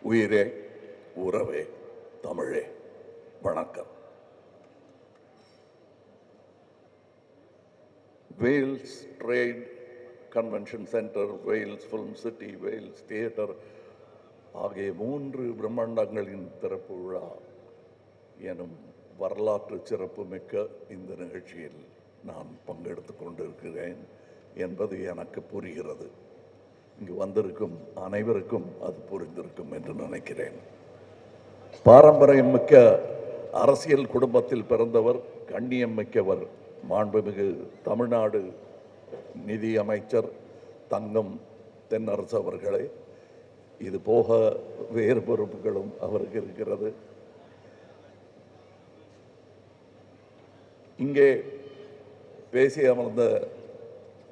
உயிரே உறவே தமிழே வணக்கம். Vels trade convention centre, Vels film city, Vels theatre ஆகிய 3 பிரம்மாண்டங்களின் திறப்பு விழா எனும் வரலாற்று சிறப்புமிக்க இந்த நிகழ்ச்சியில் நான் பங்கெடுத்து கொண்டிருக்கிறேன் என்பது எனக்கு புரிகிறது. இங்கு வந்திருக்கும் அனைவருக்கும் அது புரிந்திருக்கும் என்று நினைக்கிறேன். பாரம்பரியம் மிக்க அரசியல் குடும்பத்தில் பிறந்தவர், கண்ணியம் மிக்கவர், மாண்புமிகு தமிழ்நாடு நிதி அமைச்சர் தங்கம் தென்னரசு அவர்களே. இது போக வேறு பொறுப்புகளும் அவருக்கு இருக்கிறது. இங்கே பேசி அமர்ந்த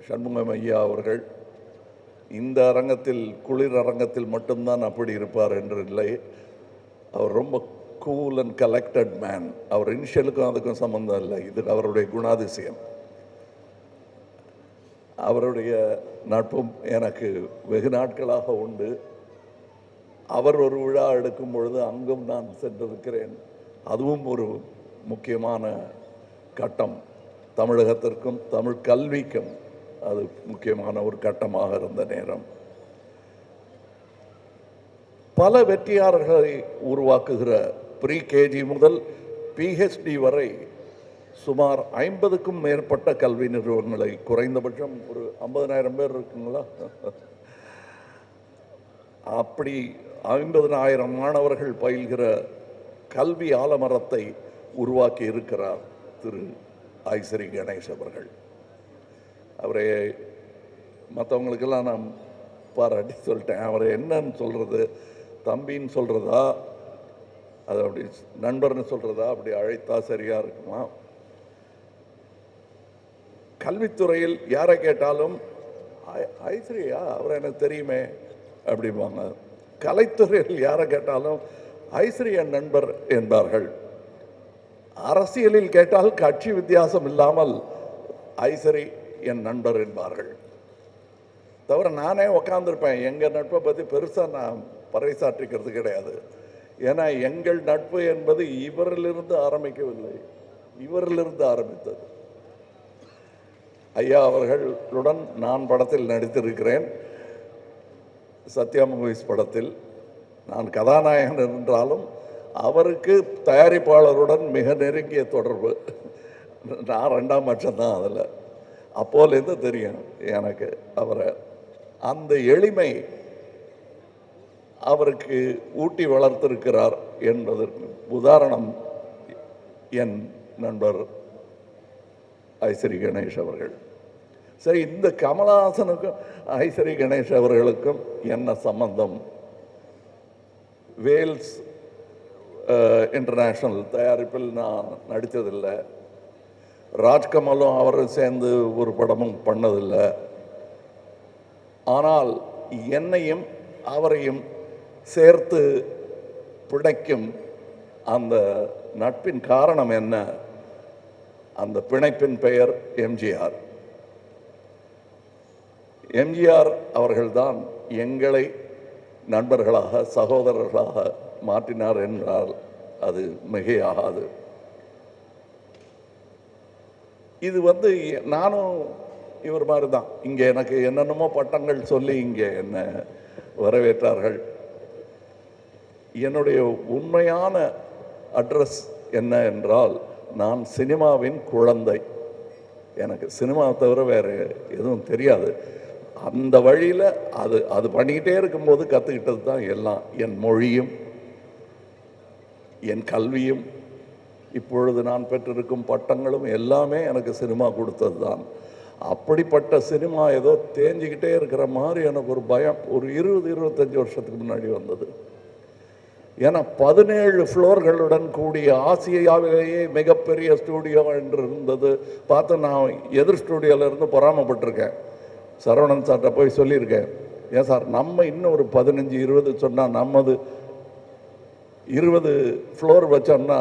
சண்முகம் ஐயா அவர்கள் இந்த அரங்கத்தில், குளிர் அரங்கத்தில் மட்டும்தான் அப்படி இருப்பார் என்று இல்லை. அவர் ரொம்ப கூல் அண்ட் கலெக்டட் மேன். அவர் இனிஷியலுக்கும் அதுக்கும் சம்பந்தம் இல்லை, இது அவருடைய குணாதிசயம். அவருடைய நட்பும் எனக்கு வெகு நாட்களாக உண்டு. அவர் ஒரு விழா எடுக்கும் பொழுது அங்கும் நான் சென்றிருக்கிறேன். அதுவும் ஒரு முக்கியமான கட்டம். தமிழகத்திற்கும் தமிழ் கல்விக்கும் அது முக்கியமான ஒரு கட்டமாக இருந்த நேரம். பல வெற்றியாளர்களை உருவாக்குகிற ப்ரீ கேஜி முதல் பிஹெச்டி வரை சுமார் 50க்கும் மேற்பட்ட கல்வி நிறுவனங்களை, குறைந்தபட்சம் ஒரு 50,000 பேர் இருக்குங்களா, அப்படி 50,000 மாணவர்கள் பயில்கிற கல்வி ஆலமரத்தை உருவாக்கி இருக்கிறார் திரு ஐஸ்ரீ கணேஷ் அவர்கள். அவரை மற்றவங்களுக்கெல்லாம் நான் பாராட்டி சொல்லிட்டேன். அவரை என்னன்னு சொல்கிறது, தம்பின்னு சொல்கிறதா, அது அப்படி நண்பர்னு சொல்கிறதா, அப்படி அழைத்தா சரியாக இருக்குமா? கல்வித்துறையில் யாரை கேட்டாலும் ஐஸ்ரீயா, அவரை எனக்கு தெரியுமே அப்படிம்பாங்க. கலைத்துறையில் யாரை கேட்டாலும் ஐஸ்ரீ என் நண்பர் என்பார்கள். அரசியலில் கேட்டால் கட்சி வித்தியாசம் இல்லாமல் ஐஸ்ரீ என் நண்பர் என்பார்கள். தவிர நானே உக்காந்துருப்பேன். எங்கள் நட்பை பற்றி பெருசாக நான் பறைசாற்றிக்கிறது கிடையாது. ஏன்னா எங்கள் நட்பு என்பது இவரிலிருந்து ஆரம்பிக்கவில்லை, இவரிலிருந்து ஆரம்பித்தது. ஐயா அவர்களுடன் நான் படத்தில் நடித்திருக்கிறேன். சத்யா மூவிஸ் படத்தில் நான் கதாநாயகன் என்றாலும் அவருக்கு தயாரிப்பாளருடன் மிக நெருங்கிய தொடர்பு. நான் 2ஆம் பட்சம் தான் அதில். அப்போலேருந்து தெரியும் எனக்கு அவரை. அந்த எளிமை அவருக்கு ஊட்டி வளர்த்திருக்கிறார் என்பதற்கு உதாரணம் என் நண்பர் ஐஸ்ரீ கணேஷ் அவர்கள். சரி, இந்த கமலஹாசனுக்கும் ஐஸ்ரீ கணேஷ் அவர்களுக்கும் என்ன சம்பந்தம்? வேல்ஸ் இன்டர்நேஷ்னல் தயாரிப்பில் நான் நடித்ததில்லை. ராஜ்கமலும் அவரும் சேர்ந்து ஒரு படமும் பண்ணதில்லை. ஆனால் என்னையும் அவரையும் சேர்த்து பிணைக்கும் அந்த நட்பின் காரணம் என்ன? அந்த பிணைப்பின் பெயர் எம்ஜிஆர். எம்ஜிஆர் அவர்கள்தான் எங்களை நண்பர்களாக, சகோதரர்களாக மாற்றினார் என்றால் அது மிகையாகாது. இது நானும் இவர் மாதிரி தான். இங்கே எனக்கு என்னென்னமோ பட்டங்கள் சொல்லி இங்கே என்ன வரவேற்றார்கள். என்னுடைய உண்மையான அட்ரஸ் என்ன என்றால், நான் சினிமாவின் குழந்தை. எனக்கு சினிமா தவிர வேறு எதுவும் தெரியாது. அந்த வழியில் அது பண்ணிக்கிட்டே இருக்கும்போது கற்றுக்கிட்டது தான் எல்லாம். என் மொழியும் என் கல்வியும் இப்பொழுது நான் பெற்றிருக்கும் பட்டங்களும் எல்லாமே எனக்கு சினிமா கொடுத்தது தான். அப்படிப்பட்ட சினிமா ஏதோ தேஞ்சிக்கிட்டே இருக்கிற மாதிரி எனக்கு ஒரு பயம் ஒரு 20-25 வருஷத்துக்கு முன்னாடி வந்தது. ஏன்னா 17 ஃப்ளோர்களுடன் கூடிய ஆசியாவிலேயே மிகப்பெரிய ஸ்டூடியோ என்று இருந்தது. பார்த்து நான் எதிர் ஸ்டூடியோவிலேருந்து பொறாமப்பட்டிருக்கேன். சரவணன் சார்கிட்ட போய் சொல்லியிருக்கேன், ஏன் சார் நம்ம இன்னும் ஒரு 15-20 சொன்னால் நம்மது 20 ஃப்ளோர் வச்சோம்னா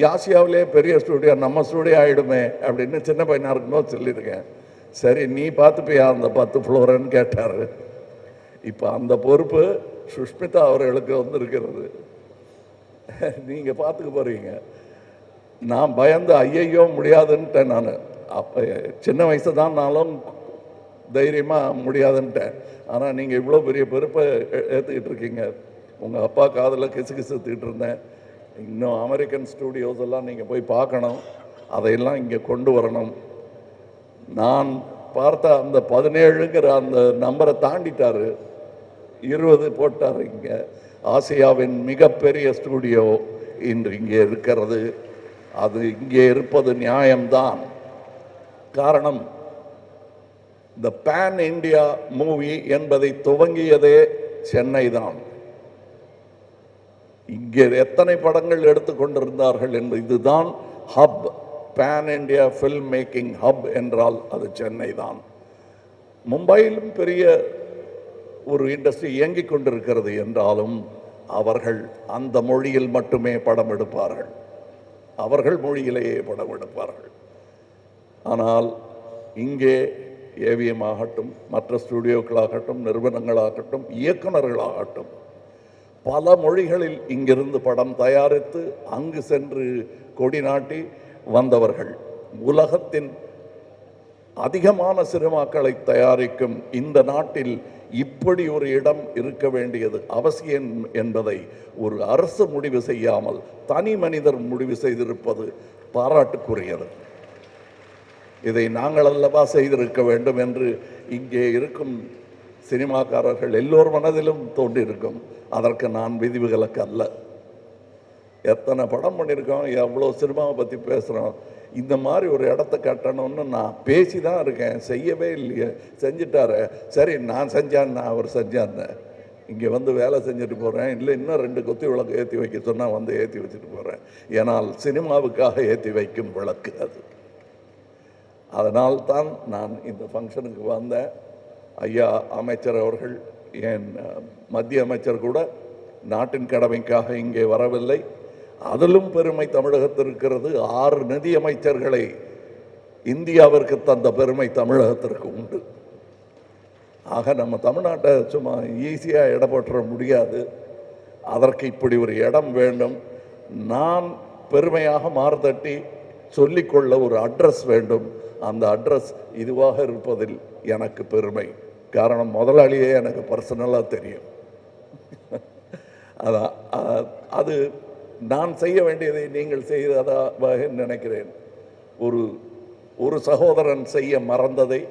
ஆசியாவிலே பெரிய ஸ்டூடியோ நம்ம ஸ்டூடியோ ஆகிடுமே அப்படின்னு சின்ன பையனாக இருக்கும்போது சொல்லியிருக்கேன். சரி, நீ பார்த்துப்பியா அந்த 10 ஃப்ளோருன்னு கேட்டார். இப்போ அந்த பொறுப்பு சுஷ்மிதா அவர்களுக்கு வந்திருக்கிறது. நீங்கள் பார்த்துக்க போகிறீங்க. நான் பயந்து ஐயையோ முடியாதுன்ட்டேன். நான் அப்போ சின்ன வயசு தான்னாலும் தைரியமாக முடியாதுன்ட்டேன். ஆனால் நீங்கள் இவ்வளோ பெரிய பொறுப்பை ஏற்றுக்கிட்டு இருக்கீங்க. உங்கள் அப்பா காதில் கிசுகிசுத்துக்கிட்டு இருந்தேன். இன்னும் அமெரிக்கன் ஸ்டூடியோஸ் எல்லாம் நீங்கள் போய் பார்க்கணும், அதையெல்லாம் இங்கே கொண்டு வரணும். நான் பார்த்த அந்த 17ங்கிற அந்த நம்பரை தாண்டிட்டார், 20 போட்டார். இங்கே ஆசியாவின் மிகப்பெரிய ஸ்டூடியோ இன்று இங்கே இருக்கிறது. அது இங்கே இருப்பது நியாயம்தான். காரணம், இந்த பேன் இந்தியா மூவி என்பதை துவங்கியதே சென்னை தான். இங்கே எத்தனை படங்கள் எடுத்துக்கொண்டிருந்தார்கள் என்று. இதுதான் hub, pan India film making hub என்றால் அது சென்னை தான். மும்பையிலும் பெரிய ஒரு இண்டஸ்ட்ரி இயங்கிக் கொண்டிருக்கிறது என்றாலும் அவர்கள் அந்த மொழியில் மட்டுமே படம் எடுப்பார்கள், அவர்கள் மொழியிலேயே படம் எடுப்பார்கள். ஆனால் இங்கே ஏவிஎம் ஆகட்டும், மற்ற ஸ்டூடியோக்களாகட்டும், நிறுவனங்களாகட்டும், இயக்குநர்களாகட்டும், பல மொழிகளில் இங்கிருந்து படம் தயாரித்து அங்கு சென்று கொடி நாட்டி வந்தவர்கள். உலகத்தின் அதிகமான சினிமாக்களை தயாரிக்கும் இந்த நாட்டில் இப்படி ஒரு இடம் இருக்க வேண்டியது அவசியம் என்பதை ஒரு அரசு முடிவு செய்யாமல் தனி மனிதர் முடிவு செய்திருப்பது பாராட்டுக்குரியது. இதை நாங்கள் அல்லவா செய்திருக்க வேண்டும் என்று இங்கே இருக்கும் சினிமாக்காரர்கள் எல்லோர் மனதிலும் தோன்றியிருக்கும். அதற்கு நான் விதிவிலக்கு அல்ல. எத்தனை படம் பண்ணியிருக்கோம், எவ்வளோ சினிமாவை பற்றி பேசுகிறோம். இந்த மாதிரி ஒரு இடத்த கட்டணும்னு நான் பேசி தான் இருக்கேன், செய்யவே இல்லையே. செஞ்சிட்டாரு, சரி நான் செஞ்சான்னு அவர் செஞ்சான்னு இங்கே வந்து வேலை செஞ்சுட்டு போகிறேன். இல்லை இன்னும் 2 கொத்தி விளக்கு ஏற்றி வைக்க சொன்னால் வந்து ஏற்றி வச்சுட்டு போகிறேன். ஏன்னால் சினிமாவுக்காக ஏற்றி வைக்கும் விளக்கு அது. அதனால்தான் நான் இந்த ஃபங்க்ஷனுக்கு வந்தேன். ஐயா அமைச்சர் அவர்கள், என் மத்திய அமைச்சர் கூட நாட்டின் கடமைக்காக இங்கே வரவில்லை. அதிலும் பெருமை தமிழகத்தில் இருக்கிறது. 6 நிதி அமைச்சர்களை இந்தியாவிற்கு தந்த பெருமை தமிழகத்திற்கு உண்டு. ஆக நம்ம தமிழ்நாட்டை சும்மா ஈஸியாக இடம் போட்டுற முடியாது. அதற்கு இப்படி ஒரு இடம் வேண்டும். நான் பெருமையாக மார்தட்டி சொல்லிக்கொள்ள ஒரு அட்ரஸ் வேண்டும். அந்த அட்ரஸ் இதுவாக இருப்பதில் எனக்கு பெருமை. காரணம், முதலாளியே எனக்கு பர்சனலாக தெரியும். அதான் அது நான் செய்ய வேண்டியதை நீங்கள் செய்ததாக நினைக்கிறேன். ஒரு சகோதரன் செய்ய மறந்ததை,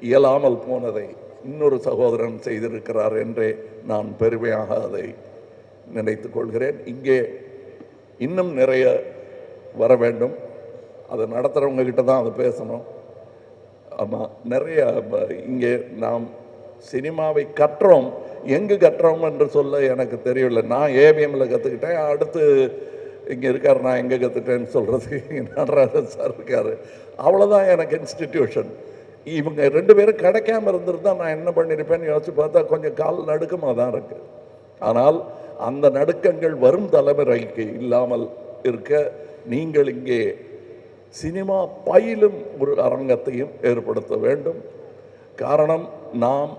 இயலாமல் போனதை இன்னொரு சகோதரன் செய்திருக்கிறார் என்றே நான் பெருமையாக அதை நினைத்து கொள்கிறேன். இங்கே இன்னும் நிறைய வர வேண்டும். அதை நடத்துகிறவங்க கிட்ட தான் அதை பேசணும். ஆமாம், நிறைய இங்கே நாம் சினிமாவை கற்றோம். எங்கு கற்றோம் என்று சொல்ல எனக்கு தெரியல. நான் ஏவிஎம்ல கற்றுக்கிட்டேன். அடுத்து இங்கே இருக்கார், நான் எங்கே கற்றுட்டேன்னு சொல்கிறதுக்கு நடராஜன் சார் இருக்கார். அவ்வளோதான் எனக்கு இன்ஸ்டிடியூஷன். இவங்க 2 பேரும் கிடைக்காம இருந்திருந்தால் நான் என்ன பண்ணியிருப்பேன்னு யோசிச்சு பார்த்தா கொஞ்சம் கால் நடுக்கமாக தான் இருக்குது. ஆனால் அந்த நடுக்கங்கள் வரும் தலைமுறைக்கு இல்லாமல் இருக்க நீங்கள் இங்கே சினிமா பயிலும் ஒரு அரங்கத்தையும் ஏற்படுத்த வேண்டும். காரணம், நாம்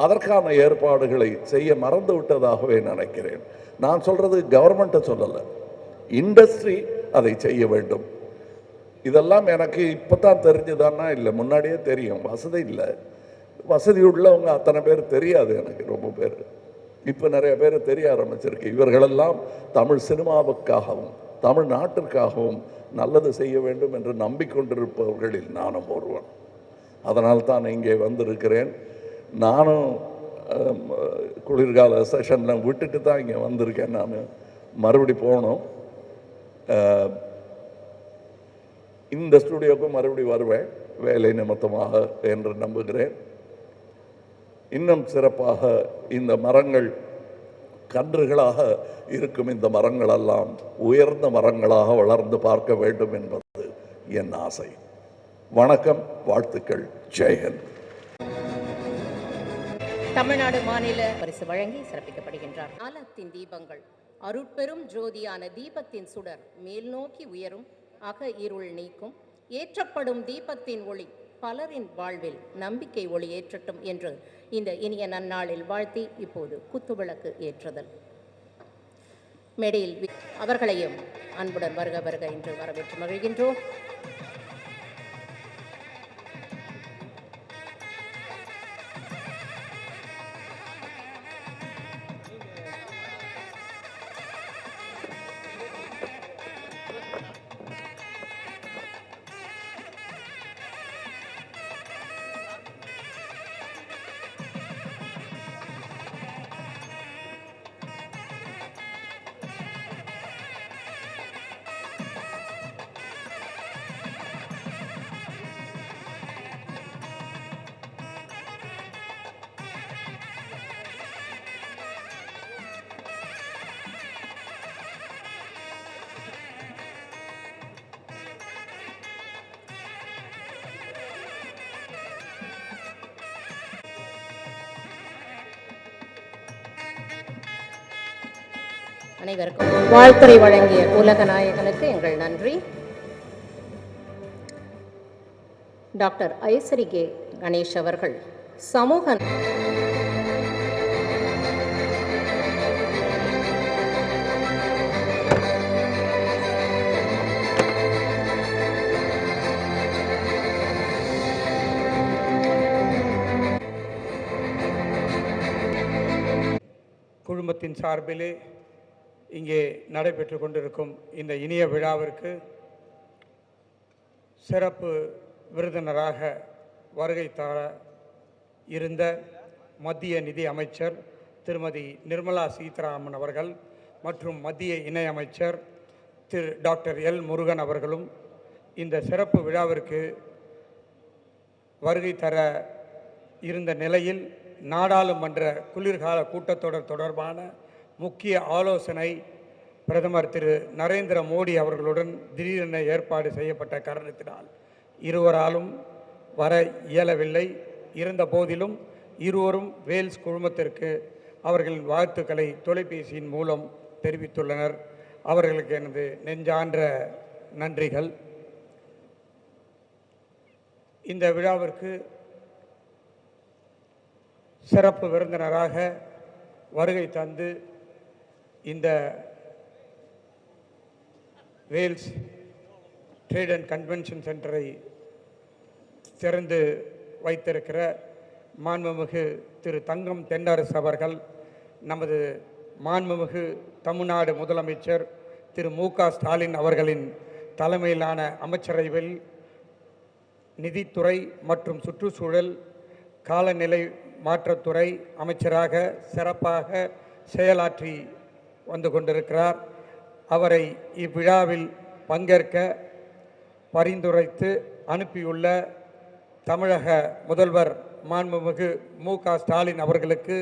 அதற்கான ஏற்பாடுகளை செய்ய மறந்து விட்டதாகவே நினைக்கிறேன். நான் சொல்கிறது கவர்மெண்ட்டை சொல்லலை, இண்டஸ்ட்ரி அதை செய்ய வேண்டும். இதெல்லாம் எனக்கு இப்போ தான் தெரிஞ்சுதான்னா இல்லை, முன்னாடியே தெரியும். வசதி இல்லை, வசதி உள்ளவங்க அத்தனை பேர் தெரியாது எனக்கு. ரொம்ப பேர் இப்போ நிறைய பேர் தெரிய ஆரம்பிச்சிருக்கு. இவர்களெல்லாம் தமிழ் சினிமாவுக்காகவும் தமிழ்நாட்டிற்காகவும் நல்லது செய்ய வேண்டும் என்று நம்பிக்கொண்டிருப்பவர்களில் நானும் ஒருவன். அதனால்தான் இங்கே வந்திருக்கிறேன். நானும் குளிர்கால செஷனில் விட்டுட்டு தான் இங்கே வந்திருக்கேன். நான் மறுபடி போகணும். இந்த ஸ்டூடியோவுக்கும் மறுபடி வருவேன் வேலை நிமித்தமாக என்று நம்புகிறேன். இன்னும் சிறப்பாக இந்த மரங்கள் கன்றுகளாக இருக்கும். இந்த மரங்களெல்லாம் உயர்ந்த மரங்களாக வளர்ந்து பார்க்க வேண்டும் என்பது என் ஆசை. வணக்கம், வாழ்த்துக்கள், ஜெயஹிந்த். தமிழ்நாடு மாநில பரிசு வழங்கி சிறப்பிக்கப்படுகின்றார். காலத்தின் தீபங்கள் அருட்பெரும் ஜோதியான தீபத்தின் சுடர் மேல் நோக்கி உயரும், அக இருள் நீக்கும். ஏற்றப்படும் தீபத்தின் ஒளி பலரின் வாழ்வில் நம்பிக்கை ஒளி ஏற்றட்டும் என்று இந்த இனிய நன்னாளில் வாழ்த்தி இப்போது குத்துவிளக்கு ஏற்றுதல். மேடையில் அவர்களையும் அன்புடன் வருக வருக என்று வரவேற்று மகிழ்கின்றோம். அனைவருக்கும் வாழ்த்துரை வழங்கிய உலக நாயகனுக்கு எங்கள் நன்றி. டாக்டர் ஐசரி கே கணேஷ் அவர்கள் சமூக குழுமத்தின் சார்பிலே இங்கே நடைபெற்று கொண்டிருக்கும் இந்த இனிய விழாவிற்கு சிறப்பு விருந்தினராக வருகை தர இருந்த மத்திய நிதி அமைச்சர் திருமதி நிர்மலா சீதாராமன் அவர்கள் மற்றும் மத்திய இணையமைச்சர் டாக்டர் எல் முருகன் அவர்களும் இந்த சிறப்பு விழாவிற்கு வருகை தர இருந்த நிலையில் நாடாளுமன்ற குளிர்கால கூட்டத்தொடர் தொடர்பான முக்கிய ஆலோசனை பிரதமர் திரு நரேந்திர மோடி அவர்களுடன் திடீரென ஏற்பாடு செய்யப்பட்ட காரணத்தினால் இருவராலும் வர இயலவில்லை. இருந்த போதிலும் இருவரும் வேல்ஸ் குழுமத்திற்கு அவர்களின் வாழ்த்துக்களை தொலைபேசியின் மூலம் தெரிவித்துள்ளனர். அவர்களுக்கு எனது நெஞ்சான்ற நன்றிகள். இந்த விழாவிற்கு சிறப்பு விருந்தினராக வருகை தந்து இந்த வேல்ஸ் ட்ரேட் அண்ட் கன்வென்ஷன் சென்டரை திறந்து வைத்திருக்கிற மாண்புமிகு திரு தங்கம் தென்னரசு அவர்கள், நமது மாண்புமிகு தமிழ்நாடு முதலமைச்சர் திரு மு.க. ஸ்டாலின் அவர்களின் தலைமையிலான அமைச்சரவையில் நிதித்துறை மற்றும் சுற்றுச்சூழல் காலநிலை மாற்றத்துறை அமைச்சராக சிறப்பாக செயலாற்றி வந்து கொண்டிருக்கிறார். அவரை இவ்விழாவில் பங்கேற்க பரிந்துரைத்து அனுப்பியுள்ள தமிழக முதல்வர் மாண்புமிகு மு.க. ஸ்டாலின் அவர்களுக்கு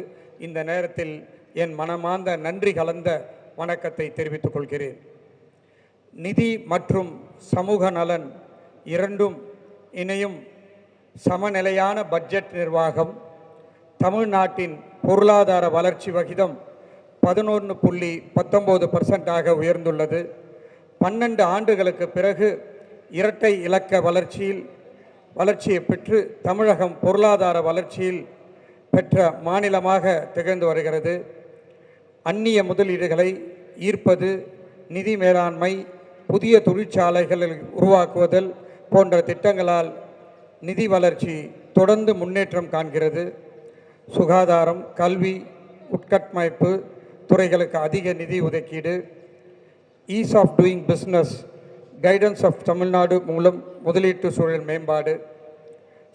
இந்த நேரத்தில் என் மனமார்ந்த நன்றி கலந்த வணக்கத்தை தெரிவித்துக் கொள்கிறேன். நிதி மற்றும் சமூக நலன் இரண்டும் இணையும் சமநிலையான பட்ஜெட் நிர்வாகம் தமிழ்நாட்டின் பொருளாதார வளர்ச்சி விகிதம் 11.19% உயர்ந்துள்ளது. 12 ஆண்டுகளுக்கு பிறகு இரட்டை இலக்க வளர்ச்சியை பெற்று தமிழகம் பொருளாதார வளர்ச்சியில் பெற்ற மாநிலமாக திகழ்ந்து வருகிறது. அந்நிய முதலீடுகளை ஈர்ப்பது, நிதி மேலாண்மை, புதிய தொழிற்சாலைகளை உருவாக்குவதல் போன்ற திட்டங்களால் நிதி வளர்ச்சி தொடர்ந்து முன்னேற்றம் காண்கிறது. சுகாதாரம், கல்வி, உட்கட்டமைப்பு துறைகளுக்கு அதிக நிதி ஒதுக்கீடு, ease of doing business guidance of Tamil Nadu மூலம் முதலீட்டு சூழல் மேம்பாடு,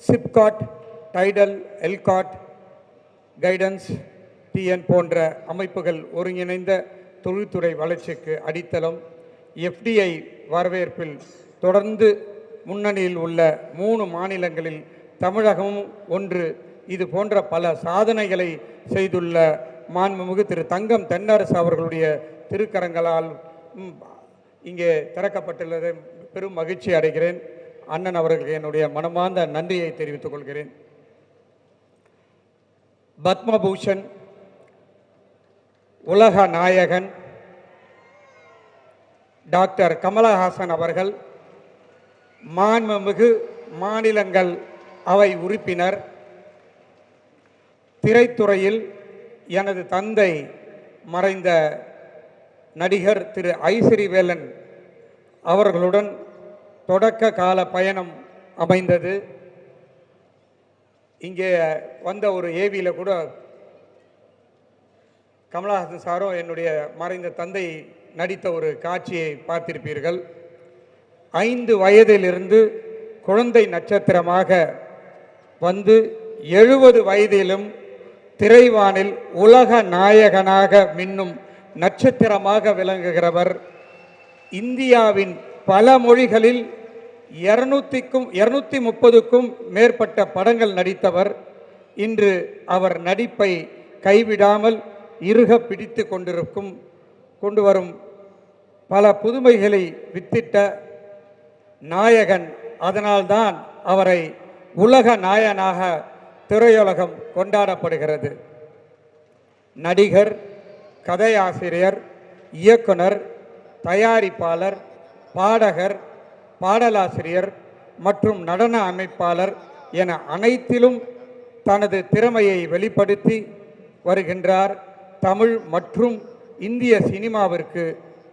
சிப்காட், டைடல், எல்காட் கைடன்ஸ் டிஎன் போன்ற அமைப்புகள் ஒருங்கிணைந்த தொழில்துறை வளர்ச்சிக்கு அடித்தளம். எஃப்டிஐ வரவேற்பில் தொடர்ந்து முன்னணியில் உள்ள 3 மாநிலங்களில் தமிழகமும் ஒன்று. இது போன்ற பல சாதனைகளை செய்துள்ள மாண்புமிகு திரு தங்கம் தென்னரசு அவர்களுடைய திருக்கரங்களால் இங்கே திறக்கப்பட்டுள்ளதை பெரும் மகிழ்ச்சி அடைகிறேன். அண்ணன் அவர்களுக்கு என்னுடைய மனமார்ந்த நன்றியை தெரிவித்துக் கொள்கிறேன். பத்மபூஷன், உலக நாயகன் டாக்டர் கமலஹாசன் அவர்கள், மாண்புமிகு மாநிலங்கள் அவை உறுப்பினர், திரைத்துறையில் எனது தந்தை மறைந்த நடிகர் திரு ஐஸ்வரிவேலன் அவர்களுடன் தொடக்க கால பயணம் அமைந்தது. இங்கே வந்த ஒரு ஏவியில் கூட கமலஹாசன் சாரும் என்னுடைய மறைந்த தந்தை நடித்த ஒரு காட்சியை பார்த்திருப்பீர்கள். 5 வயதிலிருந்து குழந்தை நட்சத்திரமாக வந்து 70 வயதிலும் திரைவானில் உலக நாயகனாக மின்னும் நட்சத்திரமாக விளங்குகிறவர். இந்தியாவின் பல மொழிகளில் 230க்கும் மேற்பட்ட படங்கள் நடித்தவர். இன்று அவர் நடிப்பை கைவிடாமல் இறுக பிடித்து கொண்டு வரும் பல புதுமைகளை வித்திட்ட நாயகன். அதனால்தான் அவரை உலக நாயகனாக திரையுலகம் கொண்டாடப்படுகிறது. நடிகர், கதையாசிரியர், இயக்குனர், தயாரிப்பாளர், பாடகர், பாடலாசிரியர் மற்றும் நடன அமைப்பாளர் என அனைத்திலும் தனது திறமையை வெளிப்படுத்தி வருகின்றார். தமிழ் மற்றும் இந்திய சினிமாவிற்கு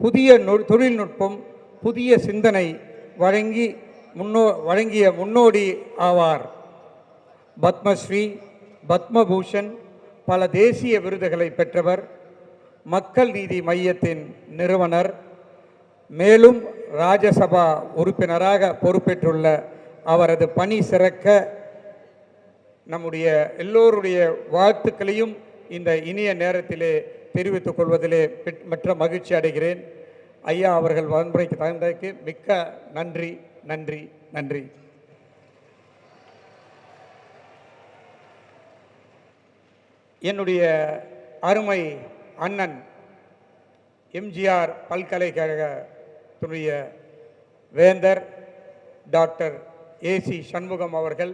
புதிய தொழில்நுட்பம், புதிய சிந்தனை வழங்கிய முன்னோடி ஆவார். பத்மஸ்ரீ, பத்மபூஷன், பல தேசிய விருதுகளை பெற்றவர். மக்கள் நீதி மையத்தின் நிறுவனர். மேலும் ராஜ்யசபா உறுப்பினராக பொறுப்பேற்றுள்ள அவரது பணி சிறக்க நம்முடைய எல்லோருடைய வாழ்த்துக்களையும் இந்த இனிய நேரத்திலே தெரிவித்துக் கொள்வதிலே மற்ற மகிழ்ச்சி அடைகிறேன். ஐயா அவர்கள் வன்முறைக்கு தகுந்ததற்கு மிக்க நன்றி நன்றி நன்றி. என்னுடைய அருமை அண்ணன் எம்ஜிஆர் பல்கலைக்கழகத்துடைய வேந்தர் டாக்டர் ஏசி சண்முகம் அவர்கள்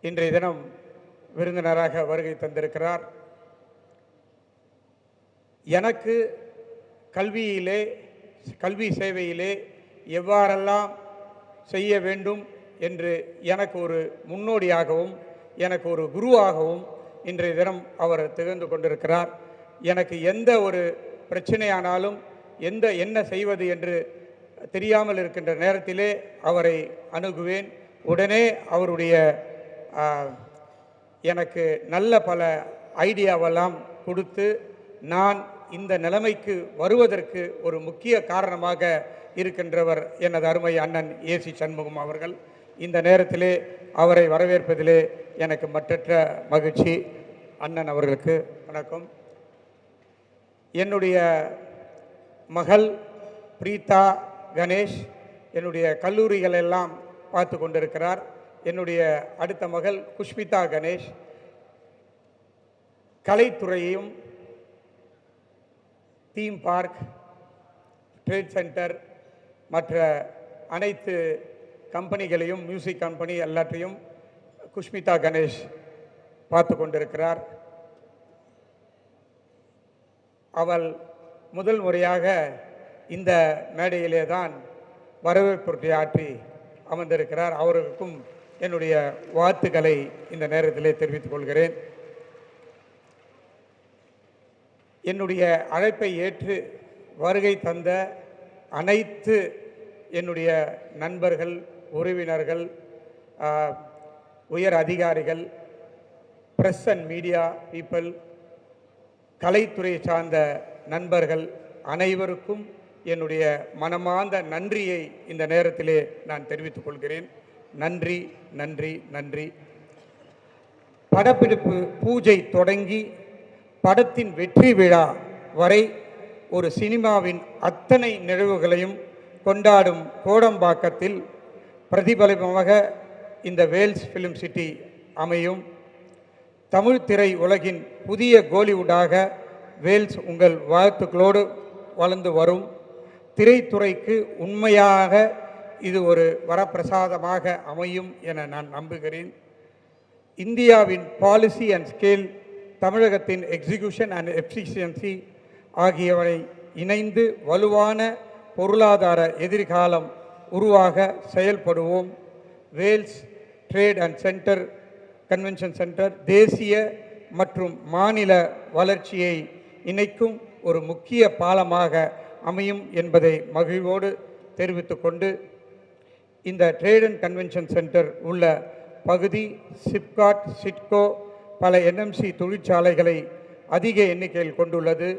இன்றைய தினம் விருந்தினராக வருகை தந்திருக்கிறார். எனக்கு கல்வி சேவையிலே எவ்வாறெல்லாம் செய்ய வேண்டும் என்று எனக்கு ஒரு முன்னோடியாகவும் எனக்கு ஒரு குருவாகவும் இன்றைய தினம் அவர் திகழ்ந்து கொண்டிருக்கிறார். எனக்கு எந்த ஒரு பிரச்சனையானாலும் என்ன செய்வது என்று தெரியாமல் இருக்கின்ற நேரத்திலே அவரை அணுகுவேன். உடனே அவருடைய எனக்கு நல்ல பல ஐடியாவெல்லாம் கொடுத்து நான் இந்த நிலைமைக்கு வருவதற்கு ஒரு முக்கிய காரணமாக இருக்கின்றவர் எனது அருமை அண்ணன் ஏசி சண்முகம் அவர்கள். இந்த நேரத்திலே அவரை வரவேற்பதிலே எனக்கு மற்றற்ற மகிழ்ச்சி. அண்ணன் அவர்களுக்கு வணக்கம். என்னுடைய மகள் பிரீதா கணேஷ் என்னுடைய கல்லூரிகள் எல்லாம் பார்த்து கொண்டிருக்கிறார். என்னுடைய அடுத்த மகள் குஷ்மிதா கணேஷ் கலைத்துறையையும் தீம் பார்க், ட்ரேட் சென்டர், மற்ற அனைத்து கம்பெனிகளையும், மியூசிக் கம்பெனி எல்லாத்தையும் குஷ்மிதா கணேஷ் பார்த்து கொண்டிருக்கிறார். அவள் முதல் முறையாக இந்த மேடையிலே தான் வரவேற்புரை ஆற்றி அமர்ந்திருக்கிறார். அவருக்கும் என்னுடைய வாழ்த்துக்களை இந்த நேரத்திலே தெரிவித்துக் கொள்கிறேன். என்னுடைய அழைப்பை ஏற்று வருகை தந்த அனைத்து என்னுடைய நண்பர்கள், உறவினர்கள், உயர் அதிகாரிகள், பிரஸ் அண்ட் மீடியா பீப்பிள், கலைத்துறை சார்ந்த நண்பர்கள் அனைவருக்கும் என்னுடைய மனமார்ந்த நன்றியை இந்த நேரத்திலே நான் தெரிவித்துக் கொள்கிறேன். நன்றி நன்றி நன்றி. படப்பிடிப்பு பூஜை தொடங்கி படத்தின் வெற்றி விழா வரை ஒரு சினிமாவின் அத்தனை நிகழ்வுகளையும் கொண்டாடும் கோடம்பாக்கத்தில் பிரதிபலிப்பமாக இந்த வேல்ஸ் ஃபிலிம் சிட்டி அமையும். தமிழ் திரை உலகின் புதிய கோலிவுட்டாக வேல்ஸ் உங்கள் வாழ்த்துக்களோடு வளர்ந்து வரும். திரைத்துறைக்கு உண்மையாக இது ஒரு வரப்பிரசாதமாக அமையும் என நான் நம்புகிறேன். இந்தியாவின் பாலிசி அண்ட் ஸ்கேல், தமிழகத்தின் எக்ஸிகியூஷன் அண்ட் எஃபிஷியன்சி ஆகியவை இணைந்து வலுவான பொருளாதார எதிர்காலம் உருவாக செயல்படுவோம். Vels trade and centre convention centre தேசிய மற்றும் மாநில வளர்ச்சியை இணைக்கும் ஒரு முக்கிய பாலமாக அமையும் என்பதை மகிழ்வோடு தெரிவித்துக்கொண்டு, இந்த ட்ரேட் அண்ட் கன்வென்ஷன் சென்டர் உள்ள பகுதி சிப்காட், சிட்கோ, பல என்எம்சி தொழிற்சாலைகளை அதிக எண்ணிக்கையில் கொண்டுள்ளது.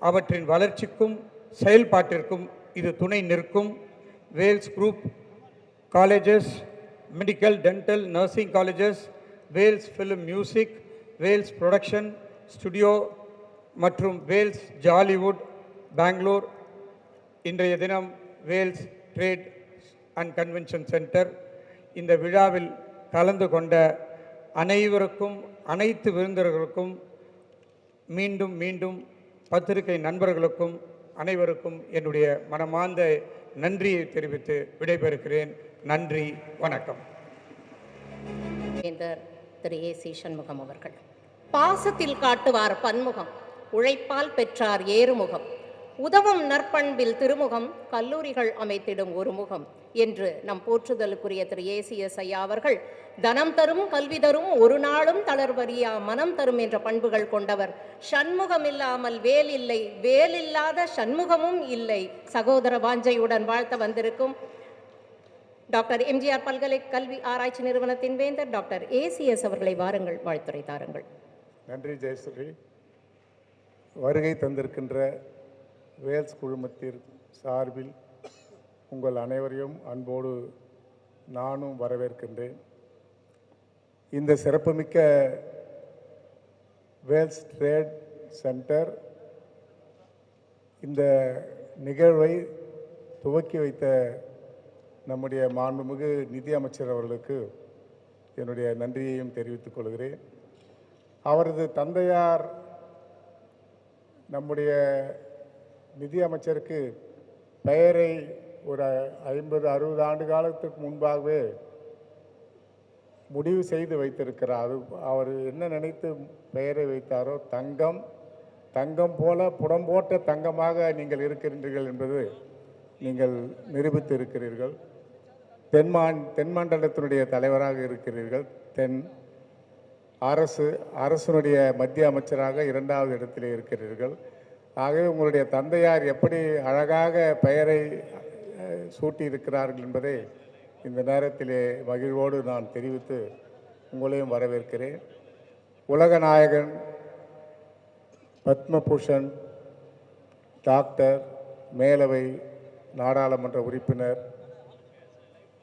அவற்றின் வளர்ச்சிக்கும் செயல்பாட்டிற்கும் இது துணை நிற்கும். Vels group colleges, medical, dental, nursing colleges, Vels film music, Vels production studio மற்றும் வேல்ஸ் ஜாலிவுட் பெங்களூர், இன்றைய தினம் Vels trade and convention centre. இந்த விழாவில் கலந்து கொண்ட அனைவருக்கும், அனைத்து விருந்தினர்களுக்கும், மீண்டும் மீண்டும் பத்திரிகை நண்பர்களுக்கும் அனைவருக்கும் என்னுடைய மனமார்ந்த நன்றியை தெரிவித்து விடைபெறுகிறேன். நன்றி, வணக்கம். வேந்தர் திரு ஏசி சண்முகம் அவர்கள். பாசத்தில் காட்டுவார் பன்முகம், உழைப்பால் பெற்றார் ஏறுமுகம், உதவும் நற்பண்பில் திருமுகம், கல்லூரிகள் அமைத்திடும் ஒரு முகம் என்று நம் போற்றுதலுக்குரிய திரு ஏசிஎஸ் ஐயா அவர்கள் தனம் தரும், கல்வி தரும், ஒரு நாளும் தளர்வறியா மனம் தரும் என்ற பண்புகள் கொண்டவர். சண்முகம் இல்லாமல் வேல் இல்லை, வேல் இல்லாத சண்முகமும் இல்லை. சகோதர வாஞ்சையுடன் வாழ்த்த வந்திருக்கும் டாக்டர் எம்ஜிஆர் பல்கலை கல்வி ஆராய்ச்சி நிறுவனத்தின் வேந்தர் டாக்டர் ஏசிஎஸ் அவர்களை வாருங்கள், வாழ்த்துரை தாருங்கள். நன்றி ஜெயஸ்ரீ. வருகை தந்திருக்கின்ற வேல்ஸ் குழுமத்தின் சார்பில் உங்கள் அனைவரையும் அன்போடு நானும் வரவேற்கின்றேன். இந்த சிறப்புமிக்க வேல்ஸ் ட்ரேட் சென்டர் இந்த நிகழ்வை துவக்கி வைத்த நம்முடைய மாண்புமிகு நிதி அமைச்சர் அவர்களுக்கு என்னுடைய நன்றியையும் தெரிவித்துக் கொள்கிறேன். அவரது தந்தையார் நம்முடைய நிதி அமைச்சருக்கு பெயரை ஒரு 50-60 ஆண்டு காலத்துக்கு முன்பாகவே முடிவு செய்து வைத்திருக்கிறார். அது அவர் என்ன நினைத்து பெயரை வைத்தாரோ, தங்கம், தங்கம் போல புடம்போட்ட தங்கமாக நீங்கள் இருக்கின்றீர்கள் என்பது நீங்கள் நிரூபித்து இருக்கிறீர்கள். தென்மண்டலத்தினுடைய தலைவராக இருக்கிறீர்கள். அரசனுடைய மத்திய அமைச்சராக 2வது இடத்திலே இருக்கிறீர்கள். ஆகவே உங்களுடைய தந்தையார் எப்படி அழகாக பெயரை சூட்டியிருக்கிறார்கள் என்பதை இந்த நேரத்திலே மகிழ்வோடு நான் தெரிவித்து உங்களையும் வரவேற்கிறேன். உலக நாயகன், பத்மபூஷன், டாக்டர், மேலவை நாடாளுமன்ற உறுப்பினர்,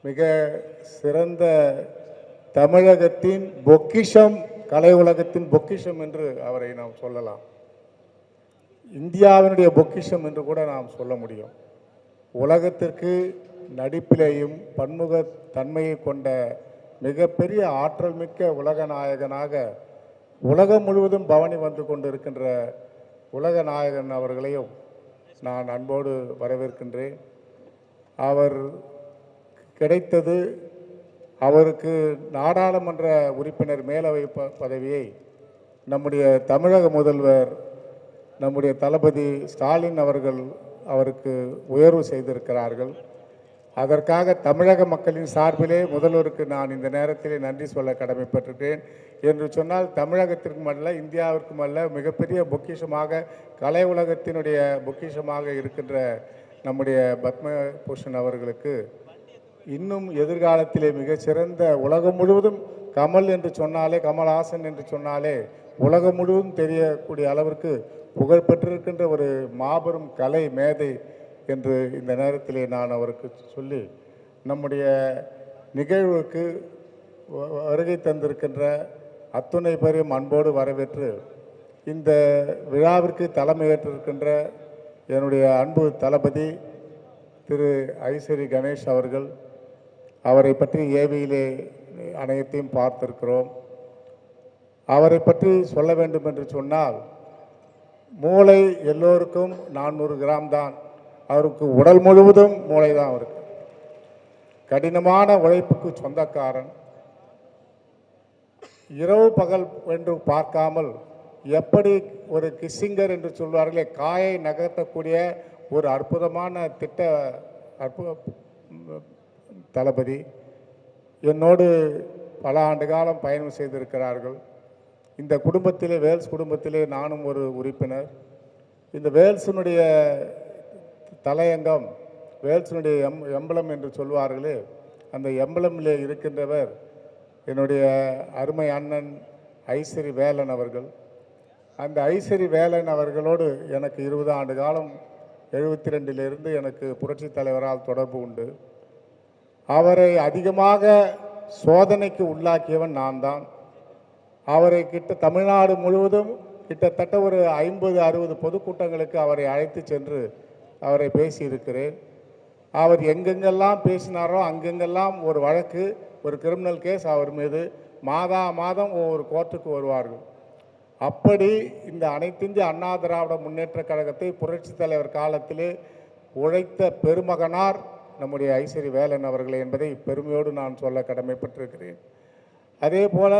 மிக சிறந்த தமிழகத்தின் பொக்கிஷம், கலை உலகத்தின் பொக்கிஷம் என்று அவரை நாம் சொல்லலாம். இந்தியாவினுடைய பொக்கிஷம் என்று கூட நாம் சொல்ல முடியும். உலகத்திற்கு நடிப்பிலேயும் பன்முக தன்மையை கொண்ட மிகப்பெரிய ஆற்றல் மிக்க உலக நாயகனாக உலகம் முழுவதும் பவனி வந்து கொண்டிருக்கின்ற உலக நாயகன் அவர்களையும் நான் அன்போடு வரவேற்கின்றேன். அவர் கிடைத்தது, அவருக்கு நாடாளுமன்ற உறுப்பினர் மேலவை பதவியை நம்முடைய தமிழக முதல்வர், நம்முடைய தளபதி ஸ்டாலின் அவர்கள் அவருக்கு உயர்வு செய்திருக்கிறார்கள். அதற்காக தமிழக மக்களின் சார்பிலே முதல்வருக்கு நான் இந்த நேரத்திலே நன்றி சொல்ல கடமைப்பட்டிருக்கேன். என்று சொன்னால் தமிழகத்திற்கும் அல்ல, இந்தியாவிற்கும் அல்ல, மிகப்பெரிய பொக்கிஷமாக, கலை உலகத்தினுடைய பொக்கிஷமாக இருக்கின்ற நம்முடைய பத்மபூஷன் அவர்களுக்கு இன்னும் எதிர்காலத்திலே மிகச்சிறந்த, உலகம் முழுவதும் கமல் என்று சொன்னாலே, கமல்ஹாசன் என்று சொன்னாலே உலகம் முழுவதும் தெரியக்கூடிய அளவிற்கு புகழ்பெற்றிருக்கின்ற ஒரு மாபெரும் கலை மேதை என்று இந்த நேரத்திலே நான் அவருக்கு சொல்லி, நம்முடைய நிகழ்வுக்கு வருகை தந்திருக்கின்ற அத்துணை பேரையும் அன்போடு வரவேற்று இந்த விழாவிற்கு தலைமையேற்றிருக்கின்ற என்னுடைய அன்பு தளபதி திரு ஐஸ்வரி கணேஷ் அவர்கள், அவரை பற்றி ஏவியிலே அனைத்தையும் பார்த்திருக்கிறோம். அவரை பற்றி சொல்ல வேண்டும் என்று சொன்னால், மூளை எல்லோருக்கும் 400 கிராம் தான், அவருக்கு உடல் முழுவதும் மூளை தான். அவருக்கு கடினமான உழைப்புக்கு சொந்தக்காரன். இரவு பகல் என்று பார்க்காமல் எப்படி ஒரு கிஸ்ஸிங்கர் என்று சொல்வார்களே, காயை நகர்த்தக்கூடிய ஒரு அற்புதமான தளபதி. என்னோடு பல ஆண்டு காலம் பயணம் செய்திருக்கிறார்கள். இந்த குடும்பத்திலே, வேல்ஸ் குடும்பத்திலே நானும் ஒரு உறுப்பினர். இந்த வேல்ஸினுடைய தலையங்கம், வேல்ஸினுடைய எம்பளம் என்று சொல்வார்களே, அந்த எம்பளமிலே இருக்கின்றவர் என்னுடைய அருமை அண்ணன் ஐசரி வேலன் அவர்கள். அந்த ஐசரி வேலன் அவர்களோடு எனக்கு 20 ஆண்டு காலம், 72லிருந்து எனக்கு புரட்சித் தலைவரால் தொடர்பு உண்டு. அவரை அதிகமாக சோதனைக்கு உள்ளாக்கியவன் நான் தான். அவரை தமிழ்நாடு முழுவதும் கிட்டத்தட்ட ஒரு 50-60 பொதுக்கூட்டங்களுக்கு அவரை அழைத்து சென்று அவரை பேசியிருக்கிறேன். அவர் எங்கெங்கெல்லாம் பேசினாரோ அங்கெங்கெல்லாம் ஒரு வழக்கு, ஒரு கிரிமினல் கேஸ் அவர் மீது மாதம் ஒவ்வொரு கோர்ட்டுக்கு வருவார்கள். அப்படி இந்த அனைத்திந்திய அண்ணா திராவிட முன்னேற்ற கழகத்தை புரட்சித் தலைவர் காலத்திலே உழைத்த பெருமகனார் நம்முடைய ஐசரி வேலன் அவர்களே என்பதை பெருமையோடு நான் சொல்ல கடமைப்பட்டிருக்கிறேன். அதே போல